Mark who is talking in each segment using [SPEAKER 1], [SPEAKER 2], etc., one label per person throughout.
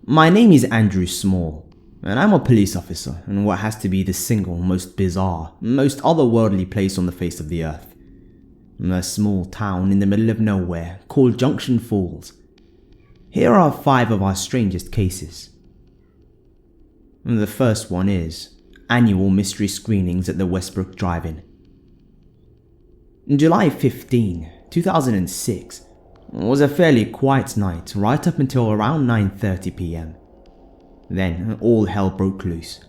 [SPEAKER 1] My name is Andrew Small, and I'm a police officer in what has to be the single most bizarre, most otherworldly place on the face of the earth. A small town in the middle of nowhere called Junction Falls. Here are 5 of our strangest cases. The first one is annual mystery screenings at the Westbrook Drive-In. July 15, 2006 was a fairly quiet night right up until around 9:30 p.m. Then all hell broke loose.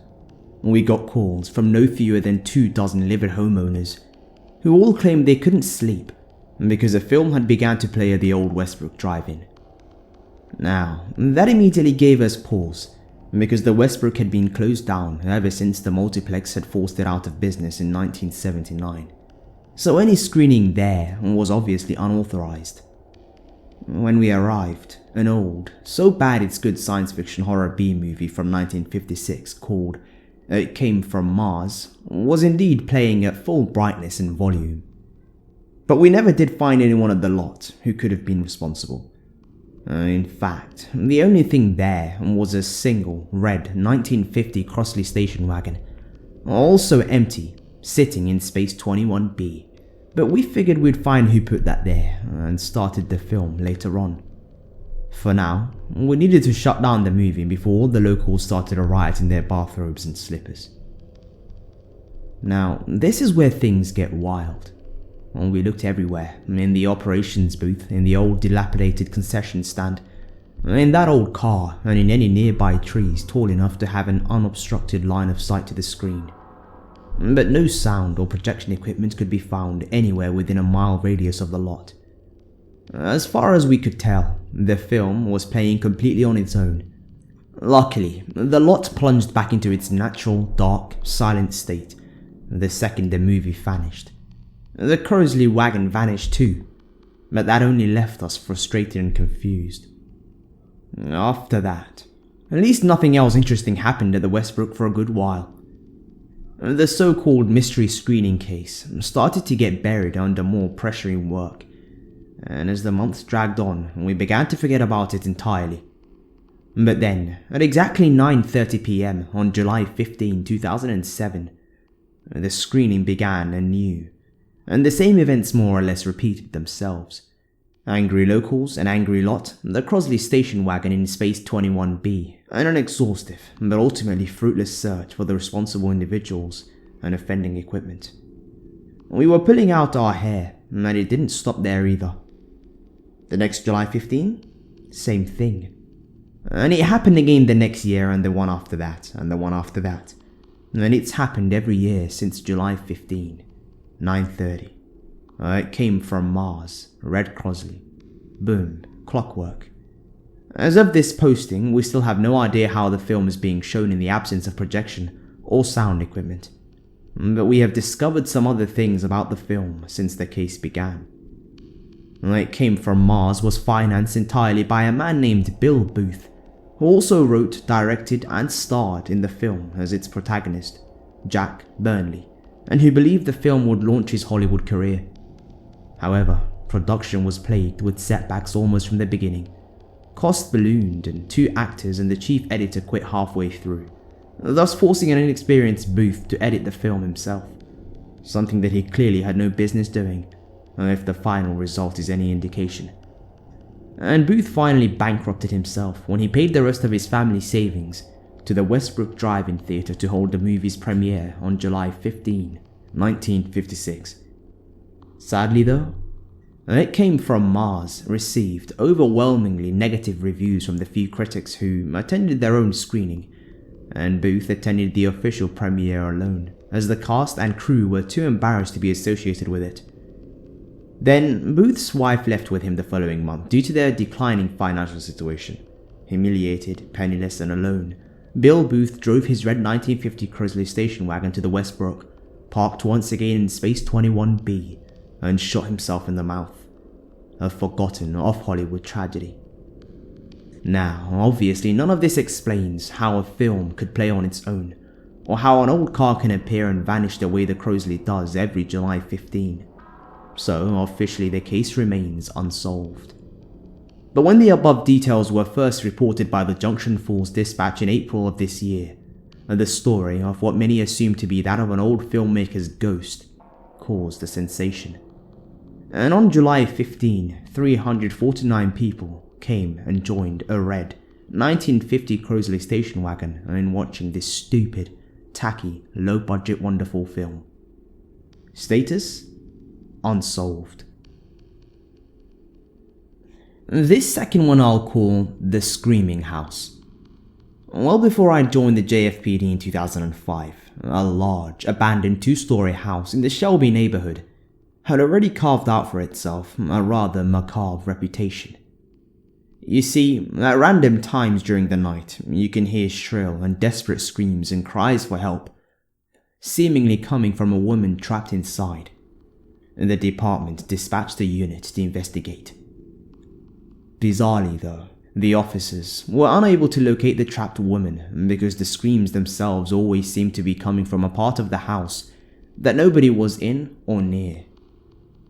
[SPEAKER 1] We got calls from no fewer than 24 livid homeowners who all claimed they couldn't sleep because a film had begun to play at the old Westbrook Drive-In. Now, that immediately gave us pause because the Westbrook had been closed down ever since the multiplex had forced it out of business in 1979. So any screening there was obviously unauthorized. When we arrived, an old, so bad it's good science fiction horror B-movie from 1956 called It Came From Mars was indeed playing at full brightness and volume. But we never did find anyone at the lot who could have been responsible. In fact, the only thing there was a single red 1950 Crossley station wagon, also empty, sitting in space 21B. But we figured we'd find who put that there and started the film later on. For now, we needed to shut down the movie before all the locals started a riot in their bathrobes and slippers. Now, this is where things get wild. We looked everywhere, in the operations booth, in the old dilapidated concession stand, in that old car, and in any nearby trees tall enough to have an unobstructed line of sight to the screen. But no sound or projection equipment could be found anywhere within a mile radius of the lot. As far as we could tell, the film was playing completely on its own. Luckily, the lot plunged back into its natural, dark, silent state the second the movie vanished. The Crosley wagon vanished too, but that only left us frustrated and confused. After that, at least nothing else interesting happened at the Westbrook for a good while. The so-called mystery screening case started to get buried under more pressuring work, and as the months dragged on, we began to forget about it entirely. But then, at exactly 9:30 p.m. on July 15, 2007, the screening began anew, and the same events more or less repeated themselves. Angry locals, an angry lot, the Crosley station wagon in space 21B, and an exhaustive but ultimately fruitless search for the responsible individuals and offending equipment. We were pulling out our hair, and it didn't stop there either. The next July 15, same thing. And it happened again the next year, and the one after that, and the one after that. And it's happened every year since July 15, 9:30. It Came From Mars, Red Crosley. Boom, clockwork. As of this posting, we still have no idea how the film is being shown in the absence of projection or sound equipment. But we have discovered some other things about the film since the case began. It Came From Mars was financed entirely by a man named Bill Booth, who also wrote, directed, and starred in the film as its protagonist, Jack Burnley, and who believed the film would launch his Hollywood career. However, production was plagued with setbacks almost from the beginning. Costs ballooned, and 2 actors and the chief editor quit halfway through, thus forcing an inexperienced Booth to edit the film himself, something that he clearly had no business doing, if the final result is any indication. And Booth finally bankrupted himself when he paid the rest of his family savings to the Westbrook Drive-In Theatre to hold the movie's premiere on July 15, 1956. Sadly though, It Came From Mars received overwhelmingly negative reviews from the few critics who attended their own screening, and Booth attended the official premiere alone, as the cast and crew were too embarrassed to be associated with it. Then, Booth's wife left with him the following month due to their declining financial situation. Humiliated, penniless, and alone, Bill Booth drove his red 1950 Crosley station wagon to the Westbrook, parked once again in space 21B, and shot himself in the mouth. A forgotten off-Hollywood tragedy. Now, obviously none of this explains how a film could play on its own, or how an old car can appear and vanish the way the Crosley does every July 15. So, officially the case remains unsolved. But when the above details were first reported by the Junction Falls Dispatch in April of this year, the story of what many assumed to be that of an old filmmaker's ghost caused a sensation. And on July 15, 349 people came and joined a red 1950 Crosley station wagon in watching this stupid, tacky, low-budget wonderful film. Status? Unsolved. This second one I'll call the Screamin House. Well before I joined the JFPD in 2005, a large, abandoned two-story house in the Shelby neighborhood had already carved out for itself a rather macabre reputation. You see, at random times during the night, you can hear shrill and desperate screams and cries for help, seemingly coming from a woman trapped inside. The department dispatched a unit to investigate. Bizarrely though, the officers were unable to locate the trapped woman because the screams themselves always seemed to be coming from a part of the house that nobody was in or near.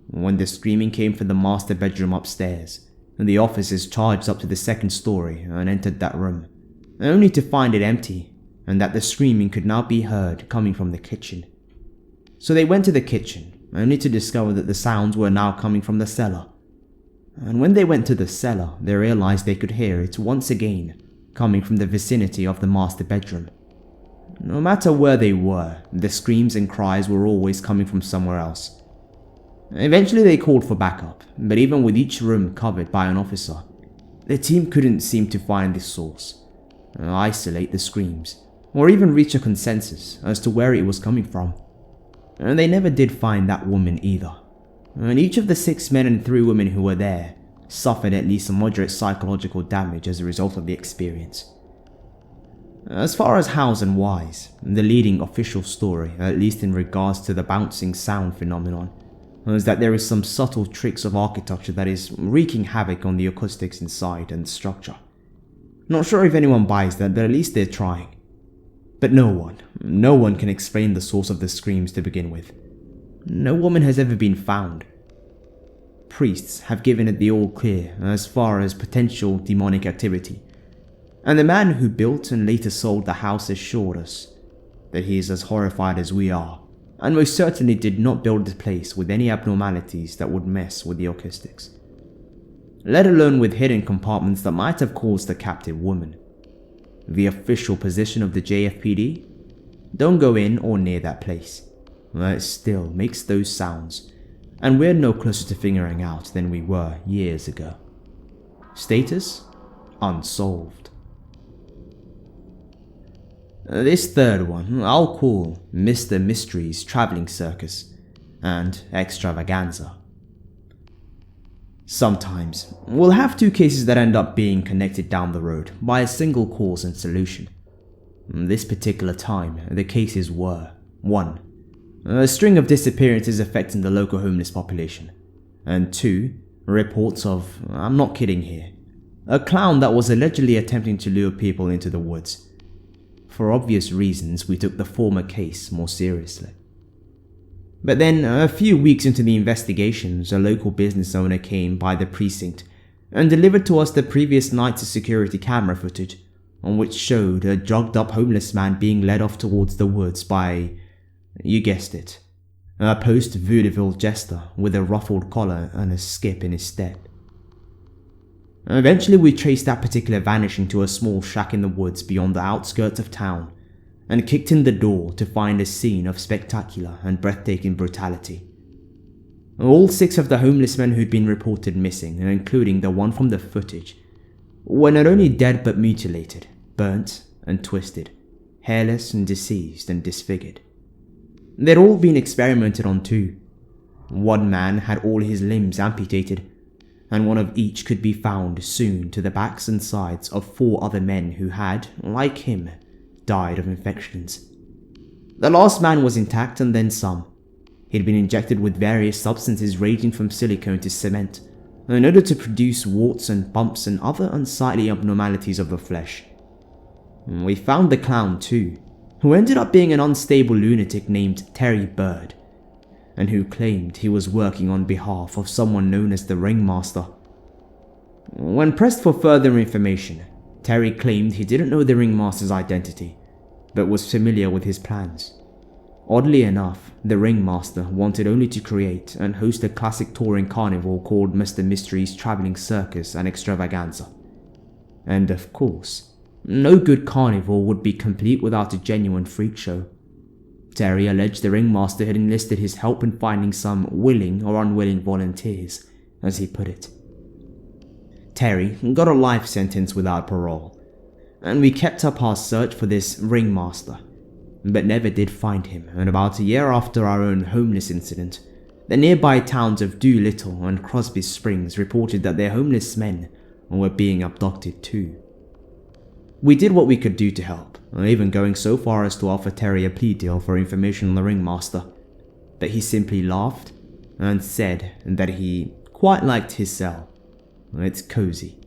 [SPEAKER 1] When the screaming came from the master bedroom upstairs, the officers charged up to the second story and entered that room, only to find it empty and that the screaming could now be heard coming from the kitchen. So they went to the kitchen, only to discover that the sounds were now coming from the cellar. And when they went to the cellar, they realized they could hear it once again, coming from the vicinity of the master bedroom. No matter where they were, the screams and cries were always coming from somewhere else. Eventually they called for backup, but even with each room covered by an officer, the team couldn't seem to find the source, isolate the screams, or even reach a consensus as to where it was coming from. And they never did find that woman either. And each of the 6 men and 3 women who were there suffered at least some moderate psychological damage as a result of the experience. As far as hows and whys, the leading official story, at least in regards to the bouncing sound phenomenon, is that there is some subtle tricks of architecture that is wreaking havoc on the acoustics inside and the structure. Not sure if anyone buys that, but at least they're trying. But no one can explain the source of the screams to begin with. No woman has ever been found. Priests have given it the all clear as far as potential demonic activity, and the man who built and later sold the house assured us that he is as horrified as we are, and most certainly did not build the place with any abnormalities that would mess with the acoustics, let alone with hidden compartments that might have caused the captive woman. The official position of the JFPD? Don't go in or near that place. It still makes those sounds, and we're no closer to figuring out than we were years ago. Status? Unsolved. This third one I'll call Mr. Mystery's Traveling Circus and Extravaganza. Sometimes we'll have 2 cases that end up being connected down the road by a single cause and solution. This particular time, the cases were 1. A string of disappearances affecting the local homeless population, and 2. Reports of, I'm not kidding here, a clown that was allegedly attempting to lure people into the woods. For obvious reasons, we took the former case more seriously. But then, a few weeks into the investigations, a local business owner came by the precinct and delivered to us the previous night's security camera footage, on which showed a drugged up homeless man being led off towards the woods by, you guessed it, a post-vaudeville jester with a ruffled collar and a skip in his step. Eventually we traced that particular vanishing to a small shack in the woods beyond the outskirts of town, and kicked in the door to find a scene of spectacular and breathtaking brutality. All 6 of the homeless men who'd been reported missing, including the one from the footage, were not only dead but mutilated, burnt and twisted, hairless and diseased and disfigured. They'd all been experimented on too. One man had all his limbs amputated, and one of each could be found sewn to the backs and sides of 4 other men who had, like him, died of infections. The last man was intact and then some. He'd been injected with various substances ranging from silicone to cement in order to produce warts and bumps and other unsightly abnormalities of the flesh. We found the clown too, who ended up being an unstable lunatic named Terry Bird, and who claimed he was working on behalf of someone known as the Ringmaster. When pressed for further information, Terry claimed he didn't know the ringmaster's identity, but was familiar with his plans. Oddly enough, the ringmaster wanted only to create and host a classic touring carnival called Mr. Mystery's Traveling Circus and Extravaganza. And of course, no good carnival would be complete without a genuine freak show. Terry alleged the ringmaster had enlisted his help in finding some willing or unwilling volunteers, as he put it. Terry got a life sentence without parole, and we kept up our search for this ringmaster, but never did find him. And about a year after our own homeless incident, the nearby towns of Doolittle and Crosby Springs reported that their homeless men were being abducted too. We did what we could do to help, even going so far as to offer Terry a plea deal for information on the ringmaster, but he simply laughed and said that he quite liked his cell. It's cozy.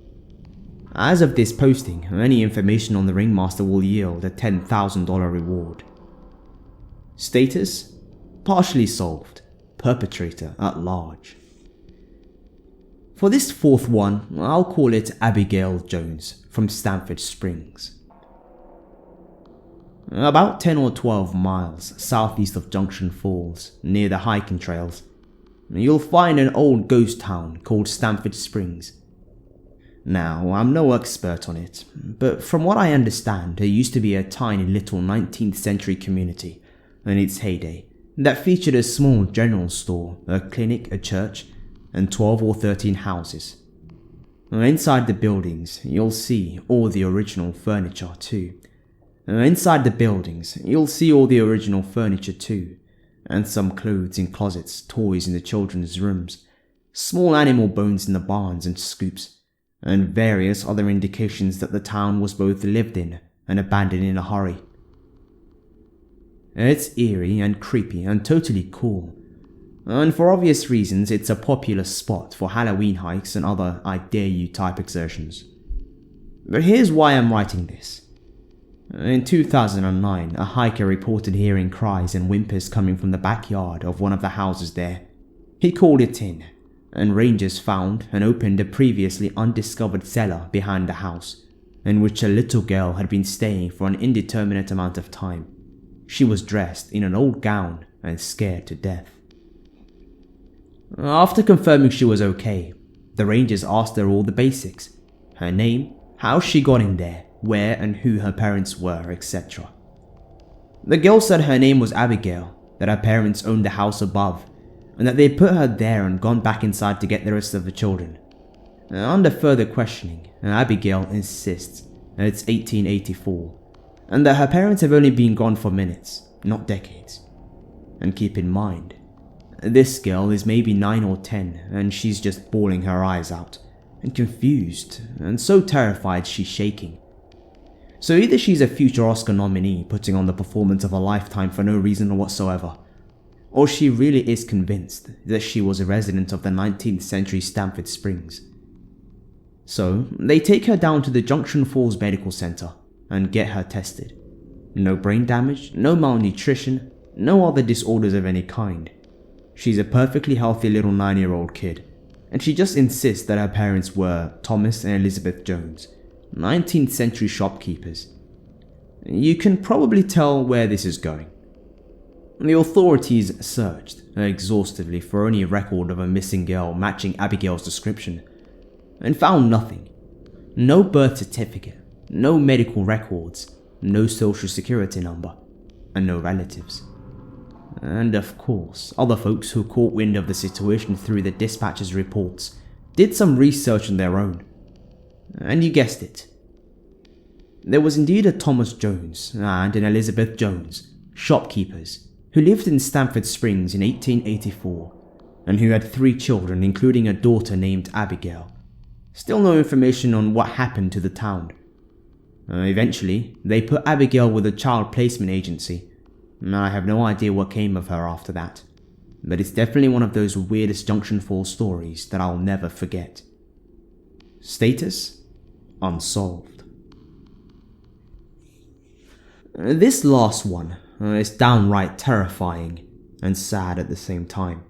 [SPEAKER 1] As of this posting, any information on the ringmaster will yield a $10,000 reward. Status: partially solved. Perpetrator at large. For this fourth one, I'll call it Abigail Jones from Stanford Springs. About 10 or 12 miles southeast of Junction Falls, near the hiking trails, you'll find an old ghost town called Stanford Springs. Now, I'm no expert on it, but from what I understand, it used to be a tiny little 19th century community in its heyday that featured a small general store, a clinic, a church, and 12 or 13 houses. Inside the buildings, you'll see all the original furniture too. And some clothes in closets, toys in the children's rooms, small animal bones in the barns and scoops, and various other indications that the town was both lived in and abandoned in a hurry. It's eerie and creepy and totally cool, and for obvious reasons it's a popular spot for Halloween hikes and other I dare you type exertions. But here's why I'm writing this. In 2009, a hiker reported hearing cries and whimpers coming from the backyard of one of the houses there. He called it in, and rangers found and opened a previously undiscovered cellar behind the house, in which a little girl had been staying for an indeterminate amount of time. She was dressed in an old gown and scared to death. After confirming she was okay, the rangers asked her all the basics: her name, how she got in there, where and who her parents were, etc. The girl said her name was Abigail, that her parents owned the house above, and that they put her there and gone back inside to get the rest of the children. Under further questioning, Abigail insists that it's 1884, and that her parents have only been gone for minutes, not decades. And keep in mind, this girl is maybe 9 or 10, and she's just bawling her eyes out, and confused, and so terrified she's shaking. So either she's a future Oscar nominee putting on the performance of a lifetime for no reason whatsoever, or she really is convinced that she was a resident of the 19th century Stanford Springs. So they take her down to the Junction Falls Medical Center and get her tested. No brain damage, no malnutrition, no other disorders of any kind. She's a perfectly healthy little 9-year-old kid, and she just insists that her parents were Thomas and Elizabeth Jones, 19th century shopkeepers. You can probably tell where this is going. The authorities searched exhaustively for any record of a missing girl matching Abigail's description, and found nothing. No birth certificate, no medical records, no social security number, and no relatives. And of course, other folks who caught wind of the situation through the dispatcher's reports did some research on their own. And you guessed it. There was indeed a Thomas Jones and an Elizabeth Jones, shopkeepers, who lived in Stanford Springs in 1884, and who had 3 children, including a daughter named Abigail. Still no information on what happened to the town. Eventually, they put Abigail with a child placement agency. I have no idea what came of her after that, but it's definitely one of those weirdest Junction Falls stories that I'll never forget. Status: unsolved. This last one is downright terrifying and sad at the same time.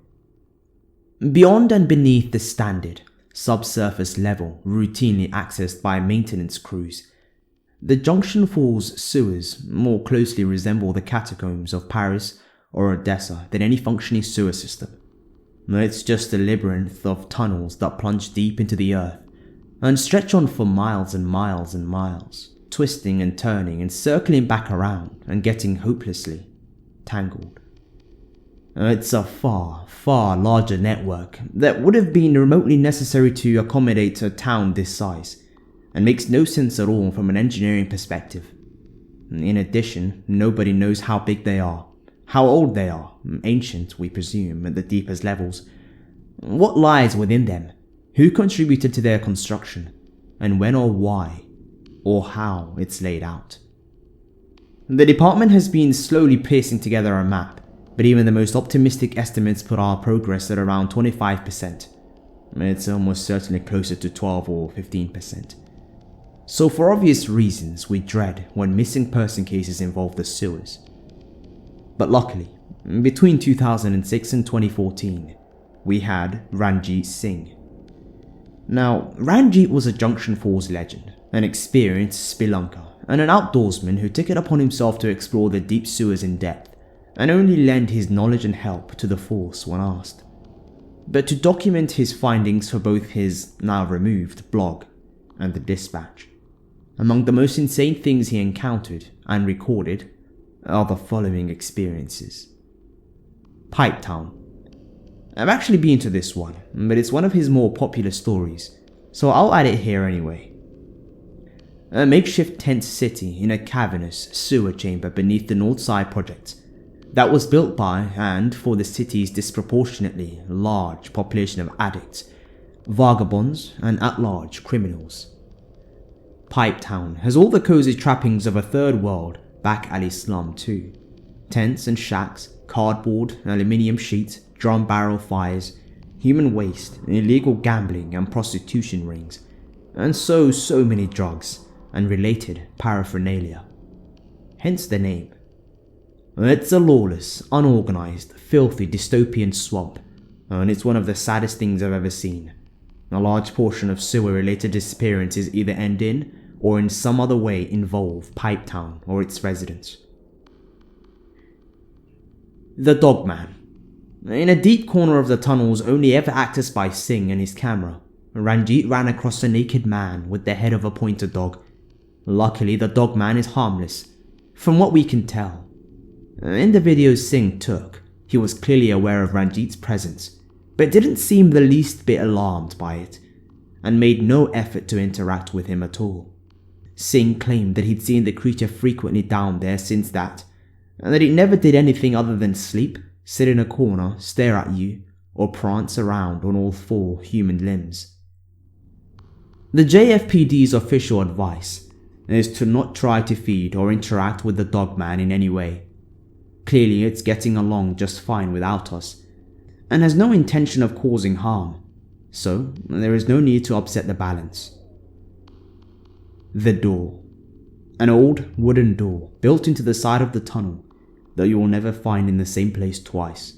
[SPEAKER 1] Beyond and beneath the standard, subsurface level routinely accessed by maintenance crews. The Junction Falls sewers more closely resemble the catacombs of Paris or Odessa than any functioning sewer system. It's just a labyrinth of tunnels that plunge deep into the earth and stretch on for miles and miles and miles, twisting and turning and circling back around and getting hopelessly tangled. It's a far, far larger network that would have been remotely necessary to accommodate a town this size, and makes no sense at all from an engineering perspective. In addition, nobody knows how big they are, how old they are, ancient we presume at the deepest levels, what lies within them, who contributed to their construction, and when or why, or how it's laid out. The department has been slowly piecing together a map, but even the most optimistic estimates put our progress at around 25%. It's almost certainly closer to 12 or 15%. So for obvious reasons, we dread when missing person cases involve the sewers. But luckily, between 2006 and 2014, we had Ranjit Singh. Now, Ranjit was a Junction Falls legend, an experienced spelunker, and an outdoorsman who took it upon himself to explore the deep sewers in depth, and only lend his knowledge and help to the force when asked. But to document his findings for both his now removed blog and the Dispatch, among the most insane things he encountered and recorded are the following experiences. Pipe Town. I've actually been to this one, but it's one of his more popular stories, so I'll add it here anyway. A makeshift tent city in a cavernous sewer chamber beneath the Northside Project that was built by and for the city's disproportionately large population of addicts, vagabonds, and at-large criminals. Pipe Town has all the cozy trappings of a third world back alley slum too. Tents and shacks, cardboard, aluminium sheets, drum barrel fires, human waste, illegal gambling and prostitution rings, and so many drugs and related paraphernalia. Hence the name. It's a lawless, unorganized, filthy dystopian swamp, and it's one of the saddest things I've ever seen. A large portion of sewer-related disappearances either end in, or in some other way involve Pipe Town or its residents. The Dogman. In a deep corner of the tunnels only ever accessed by Singh and his camera, Ranjit ran across a naked man with the head of a pointer dog. Luckily, the Dogman is harmless, from what we can tell. In the videos Singh took, he was clearly aware of Ranjit's presence, but didn't seem the least bit alarmed by it, and made no effort to interact with him at all. Singh claimed that he'd seen the creature frequently down there since that, and that it never did anything other than sleep, sit in a corner, stare at you, or prance around on all four human limbs. The JFPD's official advice is to not try to feed or interact with the Dogman in any way. Clearly it's getting along just fine without us, and has no intention of causing harm, so there is no need to upset the balance. The door. An old wooden door built into the side of the tunnel that you will never find in the same place twice.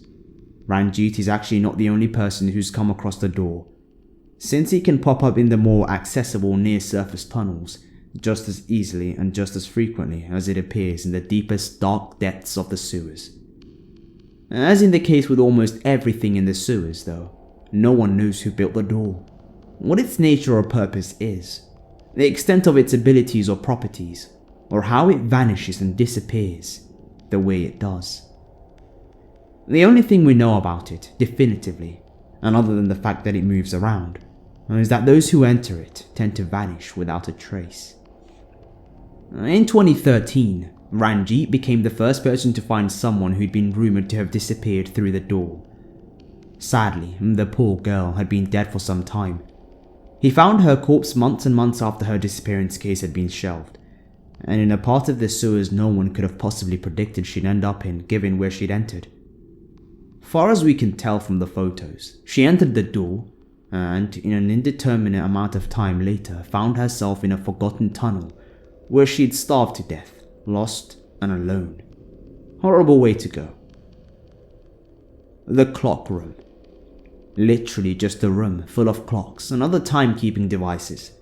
[SPEAKER 1] Ranjit is actually not the only person who's come across the door, since it can pop up in the more accessible near-surface tunnels just as easily and just as frequently as it appears in the deepest dark depths of the sewers. As in the case with almost everything in the sewers though, no one knows who built the door, what its nature or purpose is, the extent of its abilities or properties, or how it vanishes and disappears the way it does. The only thing we know about it, definitively, and other than the fact that it moves around, is that those who enter it tend to vanish without a trace. In 2013, Ranjit became the first person to find someone who'd been rumoured to have disappeared through the door. Sadly, the poor girl had been dead for some time. He found her corpse months and months after her disappearance case had been shelved, and in a part of the sewers no one could have possibly predicted she'd end up in, given where she'd entered. Far as we can tell from the photos, she entered the door, and in an indeterminate amount of time later found herself in a forgotten tunnel where she'd starved to death, lost and alone. Horrible way to go. The Clock Room. Literally just a room full of clocks and other timekeeping devices.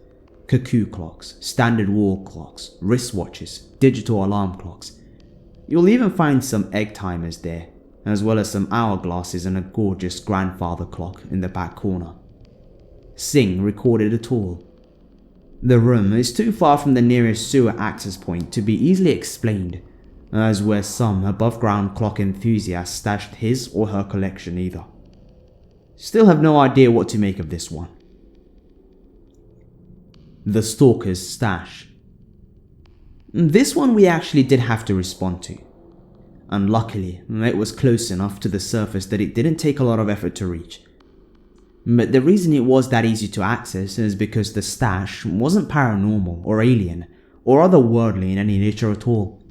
[SPEAKER 1] Cuckoo clocks, standard wall clocks, wristwatches, digital alarm clocks. You'll even find some egg timers there, as well as some hourglasses and a gorgeous grandfather clock in the back corner. Singh recorded it all. The room is too far from the nearest sewer access point to be easily explained, as where some above-ground clock enthusiast stashed his or her collection either. Still have no idea what to make of this one. The Stalkers Stash. This one we actually did have to respond to. Unluckily, it was close enough to the surface that it didn't take a lot of effort to reach. But the reason it was that easy to access is because the stash wasn't paranormal or alien or otherworldly in any nature at all.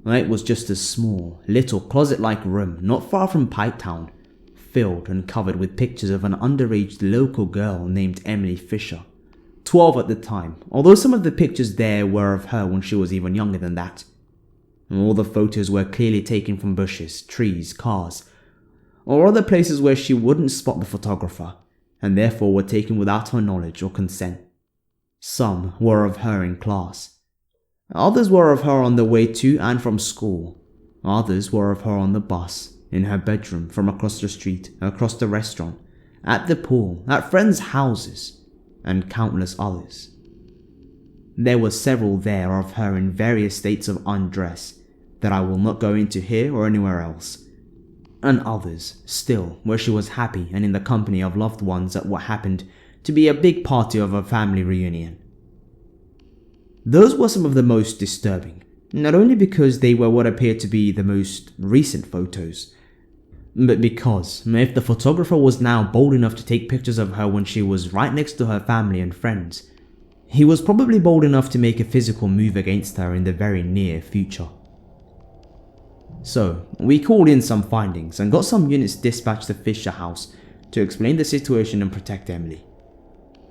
[SPEAKER 1] It was just a small, little closet-like room not far from Pipetown, filled and covered with pictures of an underage local girl named Emily Fisher, 12 at the time, although some of the pictures there were of her when she was even younger than that. All the photos were clearly taken from bushes, trees, cars, or other places where she wouldn't spot the photographer, and therefore were taken without her knowledge or consent. Some were of her in class. Others were of her on the way to and from school. Others were of her on the bus, in her bedroom, from across the street, across the restaurant, at the pool, at friends' houses, and countless others. There were several there of her in various states of undress that I will not go into here or anywhere else, and others still where she was happy and in the company of loved ones at what happened to be a big party of a family reunion. Those were some of the most disturbing, not only because they were what appeared to be the most recent photos, but because if the photographer was now bold enough to take pictures of her when she was right next to her family and friends, he was probably bold enough to make a physical move against her in the very near future. So, we called in some findings and got some units dispatched to Fisher House to explain the situation and protect Emily.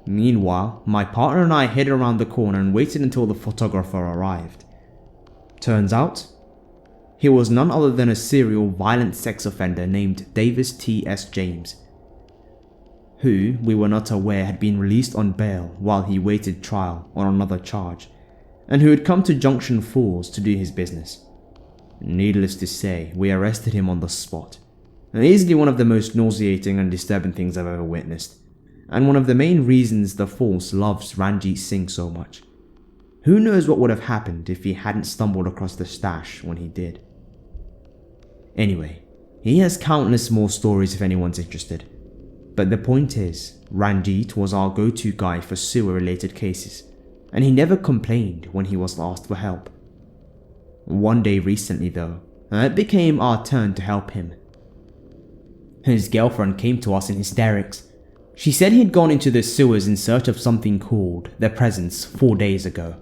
[SPEAKER 1] Meanwhile, my partner and I hid around the corner and waited until the photographer arrived. Turns out, he was none other than a serial violent sex offender named Davis T.S. James, who we were not aware had been released on bail while he waited trial on another charge, and who had come to Junction Falls to do his business. Needless to say, we arrested him on the spot. Easily one of the most nauseating and disturbing things I've ever witnessed, and one of the main reasons the force loves Ranjit Singh so much. Who knows what would have happened if he hadn't stumbled across the stash when he did. Anyway, he has countless more stories if anyone's interested. But the point is, Ranjit was our go-to guy for sewer-related cases, and he never complained when he was asked for help. One day recently though, it became our turn to help him. His girlfriend came to us in hysterics. She said he'd gone into the sewers in search of something called the Presence 4 days ago,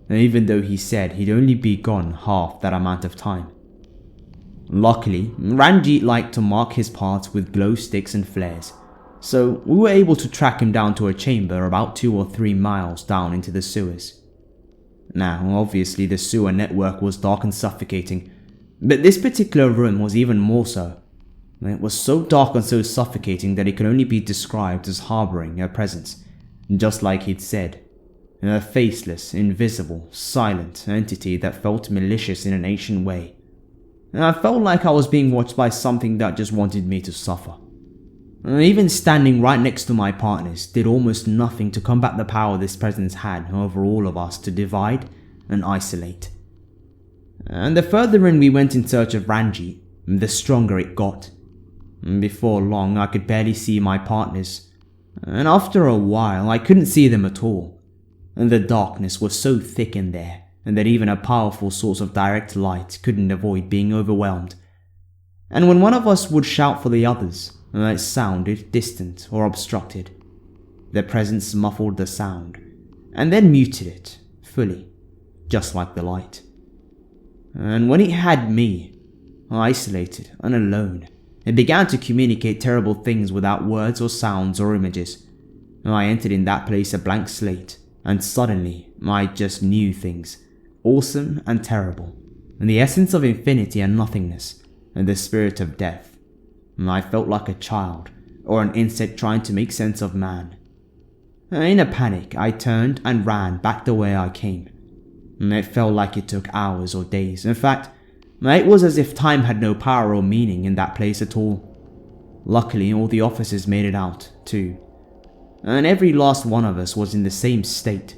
[SPEAKER 1] even though he said he'd only be gone half that amount of time. Luckily, Ranjit liked to mark his paths with glow sticks and flares, so we were able to track him down to a chamber about 2 or 3 miles down into the sewers. Now, obviously the sewer network was dark and suffocating, but this particular room was even more so. It was so dark and so suffocating that it could only be described as harboring a presence, just like he'd said. A faceless, invisible, silent entity that felt malicious in an ancient way. I felt like I was being watched by something that just wanted me to suffer. Even standing right next to my partners did almost nothing to combat the power this presence had over all of us to divide and isolate. And the further in we went in search of Ranjit, the stronger it got. Before long I could barely see my partners, and after a while I couldn't see them at all. And the darkness was so thick in there, and that even a powerful source of direct light couldn't avoid being overwhelmed. And when one of us would shout for the others, it sounded distant or obstructed. The presence muffled the sound, and then muted it, fully, just like the light. And when it had me, isolated and alone, it began to communicate terrible things without words or sounds or images. I entered in that place a blank slate, and suddenly I just knew things, awesome and terrible, and the essence of infinity and nothingness, and the spirit of death. I felt like a child, or an insect trying to make sense of man. In a panic, I turned and ran back the way I came. It felt like it took hours or days. In fact, it was as if time had no power or meaning in that place at all. Luckily, all the officers made it out, too. And every last one of us was in the same state,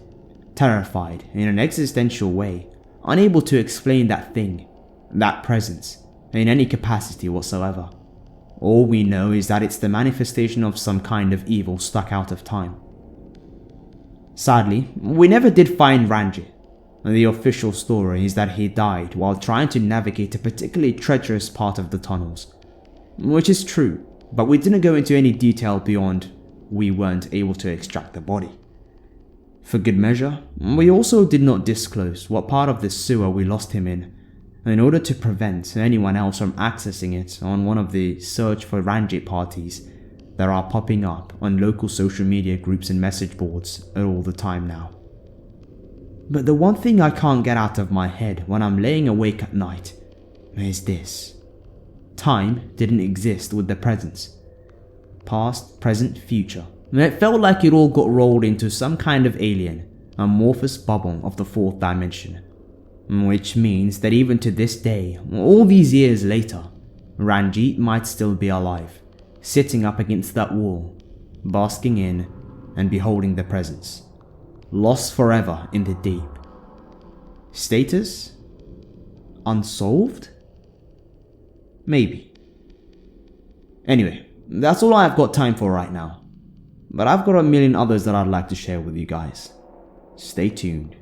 [SPEAKER 1] terrified in an existential way, unable to explain that thing, that presence, in any capacity whatsoever. All we know is that it's the manifestation of some kind of evil stuck out of time. Sadly, we never did find Ranjit. The official story is that he died while trying to navigate a particularly treacherous part of the tunnels. Which is true, but we didn't go into any detail beyond we weren't able to extract the body. For good measure, we also did not disclose what part of the sewer we lost him in order to prevent anyone else from accessing it on one of the search for Ranjit parties that are popping up on local social media groups and message boards all the time now. But the one thing I can't get out of my head when I'm laying awake at night is this. Time didn't exist with the presence. Past, present, future. It felt like it all got rolled into some kind of alien, amorphous bubble of the fourth dimension. Which means that even to this day, all these years later, Ranjit might still be alive, sitting up against that wall, basking in and beholding the presence. Lost forever in the deep. Status? Unsolved? Maybe. Anyway, that's all I've got time for right now. But I've got a million others that I'd like to share with you guys. Stay tuned.